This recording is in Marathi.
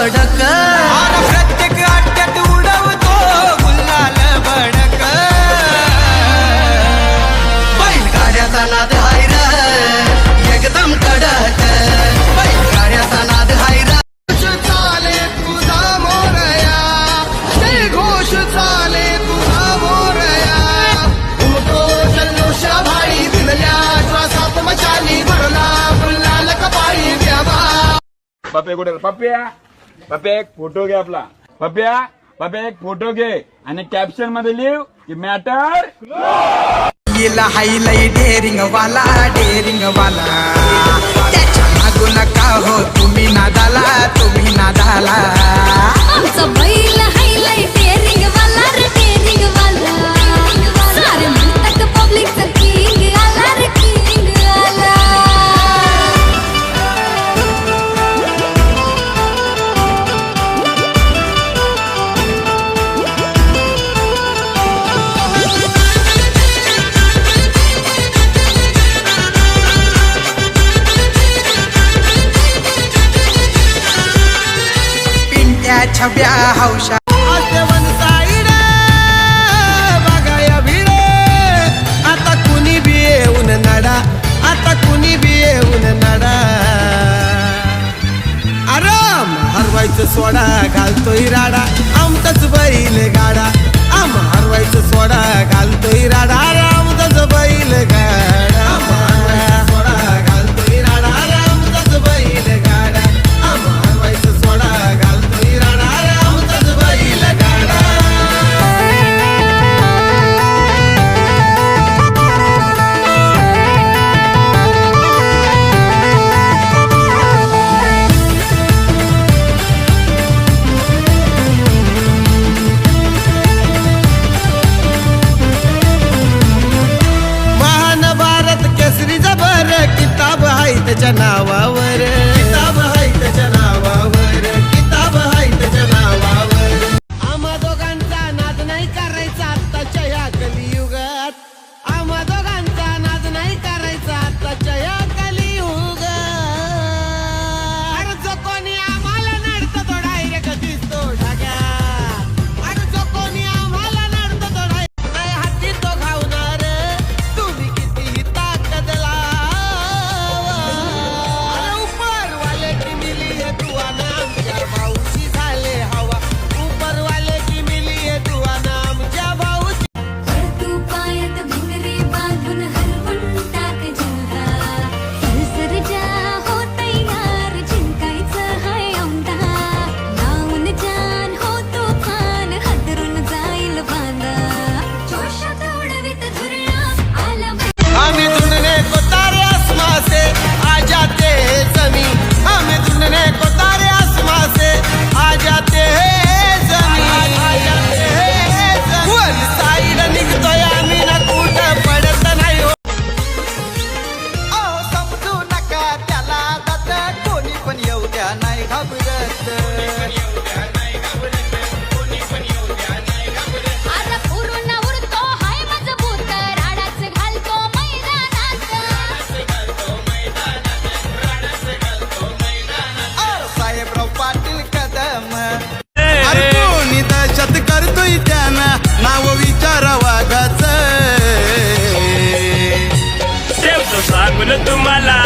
धडक प्रत्येक अड्ड्यात उडवतो गुलाल भडक बैलगाड्याचा नाद हाय रे एकदम कडक बैलगाड्याचा नाद हाय रे चाले तुझा मोरया जय घोष चाले तुझा मोरया उमटो जल्लोषा भाई दिलल्या श्वासात मशाली भरला गुलाल कपाळी द्यावा पप्या कुठे पप्या पप्या एक फोटो घे आपला पप्या एक फोटो घे आणि कॅप्शन मध्ये लिह की मॅटर गेला हायलाई डेरिंग वाला त्याच्या मागू नका हो तुम्ही नादाला आमचा बैल हायलाई डेरिंग वाला रे डेरिंग वाला सारे म्हणतात पब्लिकचा किंग आला रे किंग आला छब्या हौशा वन साईड बघाया भिडे आता कुणी बी येऊन नडा आराम हरवायचं सोडा घालतोय राडा आमचाच बैल गाडा आम हरवायचं सोडा घालतोय राडा आमचाच बैल गाडा सोडा घालतोय राडा आमचाच बैल गाडा आम हरवायचं सोडा घालतोय राडा आमचाच बैल गाडा महान भारत केसरी जबर किताब आहे त्याच्या नावावर आम्हा दोघांचा नाद नाही करायचा आत्ताच्या या कलियुगात आम्हा दोघांचा नाद नाही करायचा आत्ताच्या या कलियुगात अरे जो कोणी आम्हाला नडतो तो डायरेक्ट दिसतो ढाग्यात अरे जो कोणी आम्हाला नडतो तो डायरेक्ट नाही हाती तो घावणार तुम्ही कितीही ताकद लावा अरे ऊपर वाले की मिली है दुआ नाम क्या भाऊची झाले हवा ऊपर वाले की मिली है दुआ नाम क्या भाऊची तू पायात भिंगरी बांधून हलवून टाक जिंका सरसर जा हो तयार जिंकायचं हाय औंधा लावून जान हो तुफान हादरून जाईल बांधा जोशात उडवीत धुरळा आला हमें ढूंढने को तारे आसमां से आ जाते हैं जमीन हमें ढूंढने को तारे आसमां से आ जाते हैं जमीन वन साईड निघतोय आम्ही ना कुठं पडत नाही हो समजू नका त्याला दात कोणी पण येऊ द्या नाही घाबरत अरे पूर्ण उडतो हाय मजबूत राडाच घालतो मैदानात साहेबराव पाटील कदम अरे कोणी दहशत करतोय त्यांना नाव विचारा वागाच सांगून तुम्हाला